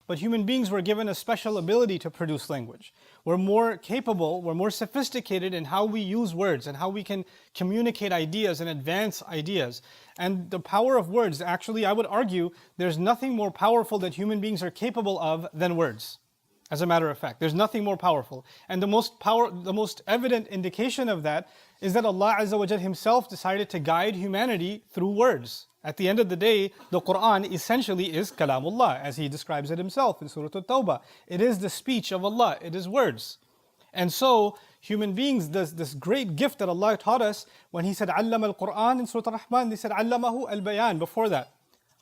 but human beings were given a special ability to produce language. We're more capable, we're more sophisticated in how we use words and how we can communicate ideas and advance ideas. And the power of words, actually, I would argue, there's nothing more powerful that human beings are capable of than words. As a matter of fact, there's nothing more powerful. And the most evident indication of that is that Allah Azza wa Jal Himself decided to guide humanity through words. At the end of the day, the Qur'an essentially is kalamullah, as He describes it Himself in Surah At-Tawbah. It is the speech of Allah, it is words. And so, human beings, this great gift that Allah taught us, when He said, Allama al-Qur'an in Surah Ar-Rahman, He said, Allamahu al-Bayan, before that.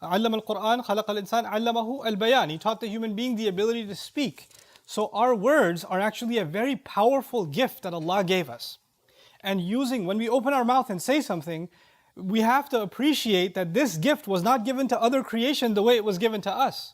Allama al-Qur'an, khalaqa al-insan, allamahu al-bayan. He taught the human being the ability to speak. So our words are actually a very powerful gift that Allah gave us. And when we open our mouth and say something, we have to appreciate that this gift was not given to other creation the way it was given to us.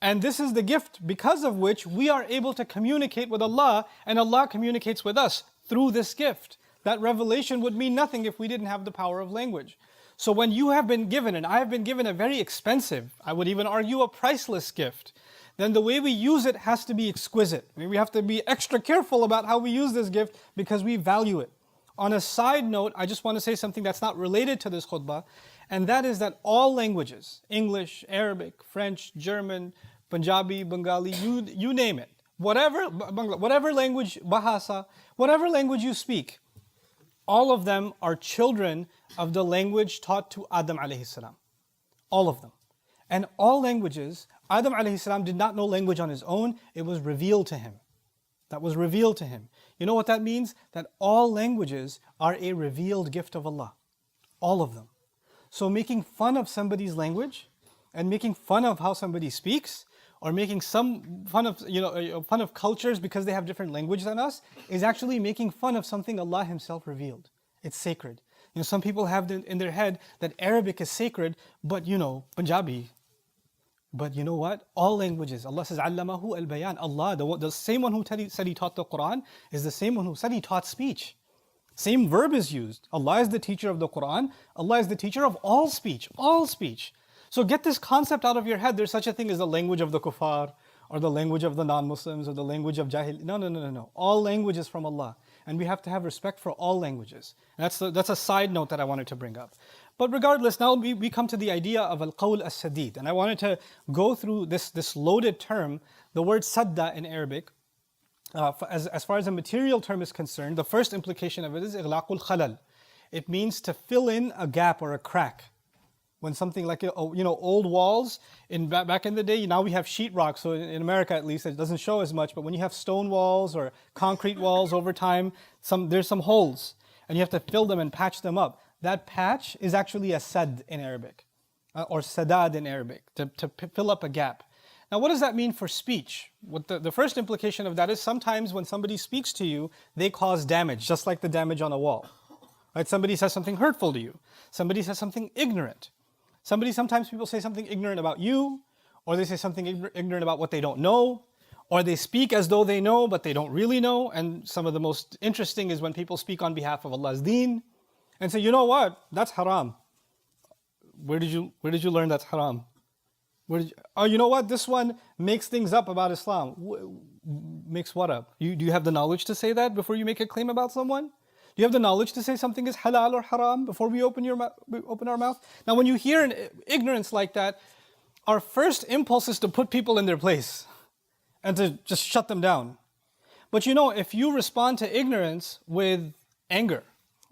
And this is the gift because of which we are able to communicate with Allah, and Allah communicates with us through this gift. That revelation would mean nothing if we didn't have the power of language. So when you have been given, and I have been given a very expensive, I would even argue a priceless gift, then the way we use it has to be exquisite. I mean, we have to be extra careful about how we use this gift because we value it. On a side note, I just want to say something that's not related to this khutbah, and that is that all languages, English, Arabic, French, German, Punjabi, Bengali, you name it, whatever language, Bahasa, whatever language you speak, all of them are children of the language taught to Adam alayhi salam. All of them. And all languages, Adam alayhi salam did not know language on his own, it was revealed to him. That was revealed to him. You know what that means? That all languages are a revealed gift of Allah. All of them. So making fun of somebody's language and making fun of how somebody speaks, or making some fun of cultures because they have different language than us, is actually making fun of something Allah Himself revealed. It's sacred. Some people have in their head that Arabic is sacred, but Punjabi. But you know what? All languages, Allah says, Allamahu al-Bayan. Allah, the same one who said He taught the Qur'an, is the same one who said He taught speech. Same verb is used. Allah is the teacher of the Qur'an. Allah is the teacher of all speech. All speech. So get this concept out of your head. There's such a thing as the language of the kuffar, or the language of the non-Muslims, or the language of jahil. No. All language is from Allah. And we have to have respect for all languages. And that's a side note that I wanted to bring up. But regardless, now we come to the idea of al-qawl as-sadid. And I wanted to go through this loaded term, the word sadda in Arabic. As far as a material term is concerned, the first implication of it is ighlaqul khalal. It means to fill in a gap or a crack. When something like old walls, back in the day, now we have sheetrock, so in America at least it doesn't show as much, but when you have stone walls or concrete walls over time, there's some holes, and you have to fill them and patch them up. That patch is actually a sad in Arabic, or sadad in Arabic, to fill up a gap. Now what does that mean for speech? What the first implication of that is sometimes when somebody speaks to you, they cause damage, just like the damage on a wall. Right? Somebody says something hurtful to you. Somebody says something ignorant. Sometimes people say something ignorant about you, or they say something ignorant about what they don't know, or they speak as though they know, but they don't really know. And some of the most interesting is when people speak on behalf of Allah's deen, and say, you know what, that's haram. Where did you learn that's haram? You know what, this one makes things up about Islam. Makes what up? Do you have the knowledge to say that before you make a claim about someone? Do you have the knowledge to say something is halal or haram before we open our mouth? Now when you hear an ignorance like that, our first impulse is to put people in their place and to just shut them down. But if you respond to ignorance with anger,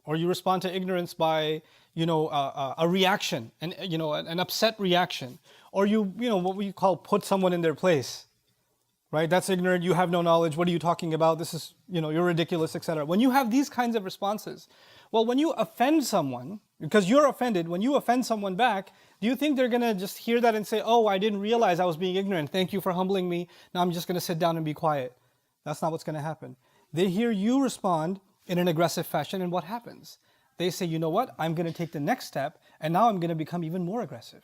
or you respond to ignorance by a reaction, an upset reaction, or what we call put someone in their place, right? That's ignorant, you have no knowledge, what are you talking about? This is, you're ridiculous, etc. When you have these kinds of responses, well, when you offend someone, because you're offended, when you offend someone back, do you think they're going to just hear that and say, oh, I didn't realize I was being ignorant, thank you for humbling me, now I'm just going to sit down and be quiet? That's not what's going to happen. They hear you respond in an aggressive fashion, and what happens? They say, you know what, I'm going to take the next step, and now I'm going to become even more aggressive.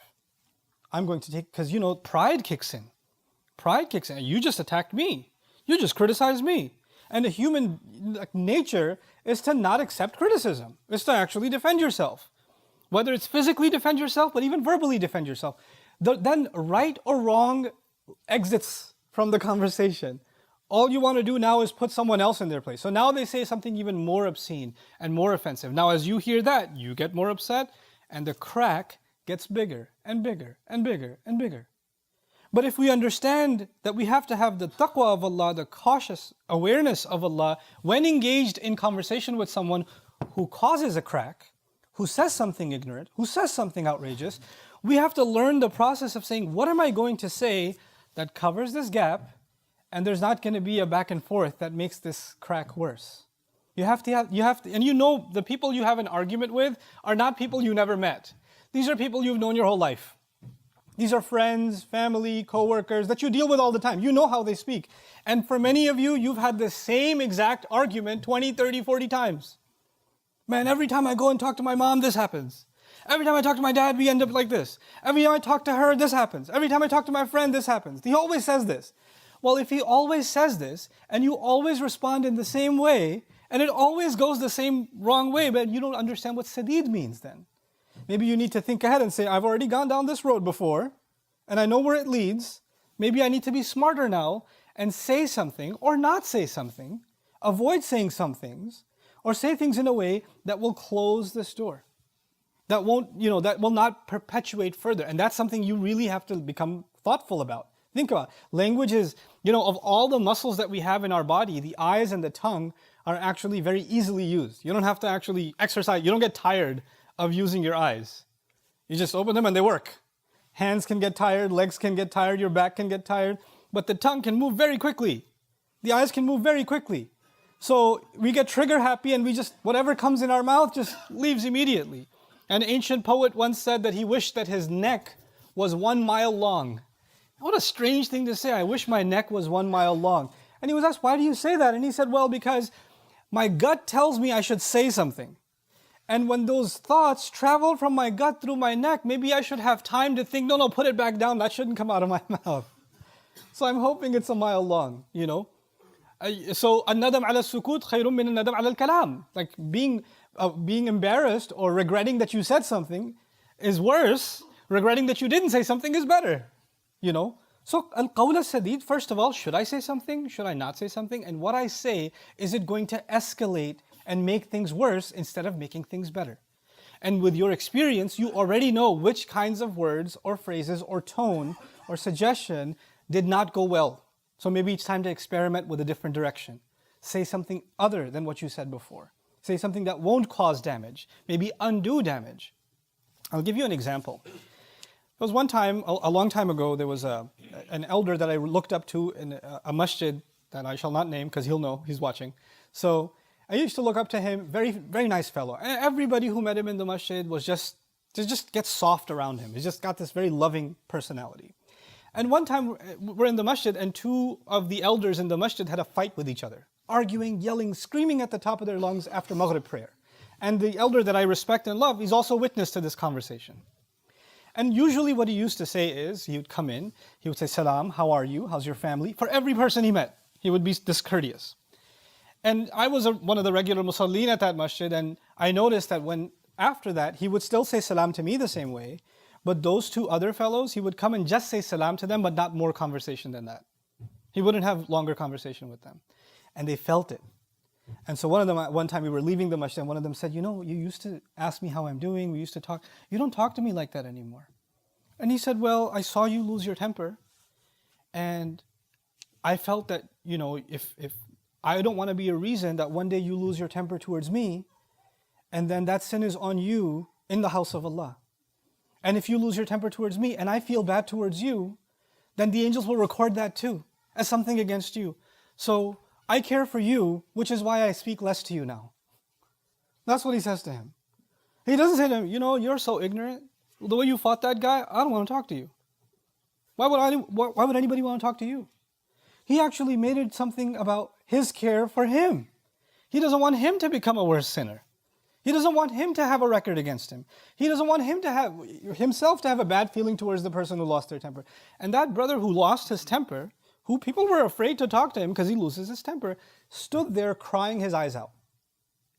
I'm going to take, because pride kicks in. Pride kicks in. You just attacked me. You just criticized me. And the human nature is to not accept criticism. It's to actually defend yourself. Whether it's physically defend yourself, but even verbally defend yourself. Then right or wrong exits from the conversation. All you want to do now is put someone else in their place. So now they say something even more obscene and more offensive. Now as you hear that, you get more upset, and the crack gets bigger and bigger and bigger and bigger. But if we understand that we have to have the taqwa of Allah, the cautious awareness of Allah, when engaged in conversation with someone who causes a crack, who says something ignorant, who says something outrageous, we have to learn the process of saying, what am I going to say that covers this gap, and there's not going to be a back and forth that makes this crack worse. You have to, and you know the people you have an argument with are not people you never met. These are people you've known your whole life. These are friends, family, co-workers that you deal with all the time. You know how they speak. And for many of you, you've had the same exact argument 20, 30, 40 times. Man, every time I go and talk to my mom, this happens. Every time I talk to my dad, we end up like this. Every time I talk to her, this happens. Every time I talk to my friend, this happens. He always says this. Well, if he always says this, and you always respond in the same way, and it always goes the same wrong way, but you don't understand what sadid means then. Maybe you need to think ahead and say, I've already gone down this road before, and I know where it leads. Maybe I need to be smarter now and say something or not say something, avoid saying some things, or say things in a way that will close this door. That that will not perpetuate further. And that's something you really have to become thoughtful about. Think about it. Language is, of all the muscles that we have in our body, the eyes and the tongue are actually very easily used. You don't have to actually exercise. You don't get tired of using your eyes. You just open them and they work. Hands can get tired, legs can get tired, your back can get tired, but the tongue can move very quickly. The eyes can move very quickly. So we get trigger happy and whatever comes in our mouth just leaves immediately. An ancient poet once said that he wished that his neck was 1 mile long. What a strange thing to say, I wish my neck was 1 mile long. And he was asked, why do you say that? And he said, well, because my gut tells me I should say something. And when those thoughts travel from my gut through my neck, maybe I should have time to think, no, put it back down. That shouldn't come out of my mouth. So I'm hoping it's 1 mile long, So, الندم على السكوت خير من الندم على الكلام. Like being embarrassed or regretting that you said something is worse. Regretting that you didn't say something is better, So, al-qawl al-sadid, first of all, should I say something? Should I not say something? And what I say, is it going to escalate and make things worse instead of making things better? And with your experience, you already know which kinds of words or phrases or tone or suggestion did not go well. So maybe it's time to experiment with a different direction. Say something other than what you said before. Say something that won't cause damage, maybe undo damage. I'll give you an example. There was one time, a long time ago, there was an elder that I looked up to in a masjid that I shall not name because he'll know, he's watching. So I used to look up to him, very, very nice fellow. And everybody who met him in the masjid was just gets soft around him. He's just got this very loving personality. And one time we're in the masjid and two of the elders in the masjid had a fight with each other, arguing, yelling, screaming at the top of their lungs after Maghrib prayer. And the elder that I respect and love, he's also witness to this conversation. And usually what he used to say is, he would come in, he would say, Salam, how are you? How's your family? For every person he met, he would be discourteous. And I was one of the regular musallin at that masjid, and I noticed that after that, he would still say salam to me the same way, but those two other fellows, he would come and just say salam to them, but not more conversation than that. He wouldn't have longer conversation with them. And they felt it. And so one time we were leaving the masjid, and one of them said, you used to ask me how I'm doing, we used to talk. You don't talk to me like that anymore. And he said, well, I saw you lose your temper, and I felt that, if I don't want to be a reason that one day you lose your temper towards me, and then that sin is on you in the house of Allah. And if you lose your temper towards me, and I feel bad towards you, then the angels will record that too, as something against you. So I care for you, which is why I speak less to you now. That's what he says to him. He doesn't say to him, you're so ignorant. The way you fought that guy, I don't want to talk to you. Why would anybody want to talk to you? He actually made it something about his care for him. He doesn't want him to become a worse sinner. He doesn't want him to have a record against him. He doesn't want him to have himself to have a bad feeling towards the person who lost their temper. And that brother who lost his temper, who people were afraid to talk to him because he loses his temper, stood there crying his eyes out.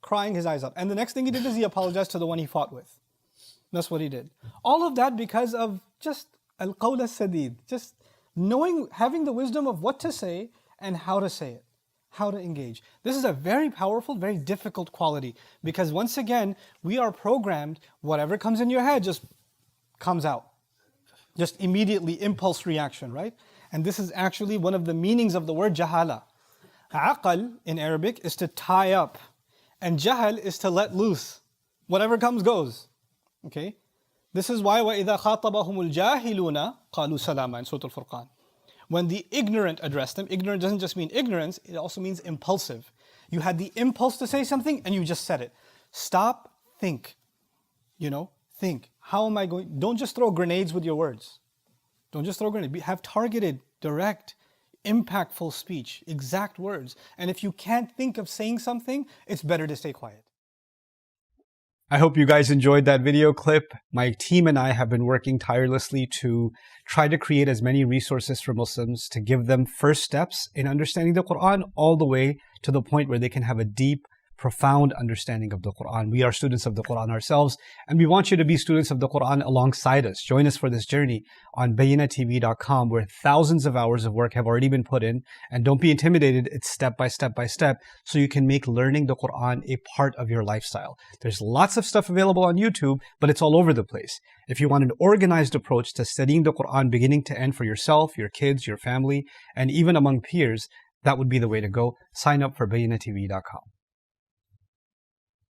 Crying his eyes out. And the next thing he did is he apologized to the one he fought with. That's what he did. All of that because of just al-qawl al-sadid, just having the wisdom of what to say and how to say it, how to engage. This is a very powerful, very difficult quality, because once again, we are programmed, whatever comes in your head just comes out. Just immediately, impulse reaction, right? And this is actually one of the meanings of the word jahala. Aqal in Arabic is to tie up, and jahal is to let loose. Whatever comes goes. Okay? This is why وَإِذَا خَاطَبَهُمُ الْجَاهِلُونَ قَالُوا سَلَامًا in Surah Al-Furqan. When the ignorant address them, ignorant doesn't just mean ignorance, it also means impulsive. You had the impulse to say something and you just said it. Stop, think. Think. How am I going? Don't just throw grenades with your words. Don't just throw grenades. Have targeted, direct, impactful speech, exact words. And if you can't think of saying something, it's better to stay quiet. I hope you guys enjoyed that video clip. My team and I have been working tirelessly to try to create as many resources for Muslims to give them first steps in understanding the Qur'an, all the way to the point where they can have a deep, profound understanding of the Qur'an. We are students of the Qur'an ourselves, and we want you to be students of the Qur'an alongside us. Join us for this journey on bayyinatv.com, where thousands of hours of work have already been put in. And don't be intimidated, it's step by step by step, so you can make learning the Qur'an a part of your lifestyle. There's lots of stuff available on YouTube, but it's all over the place. If you want an organized approach to studying the Qur'an beginning to end for yourself, your kids, your family, and even among peers, that would be the way to go. Sign up for bayyinatv.com.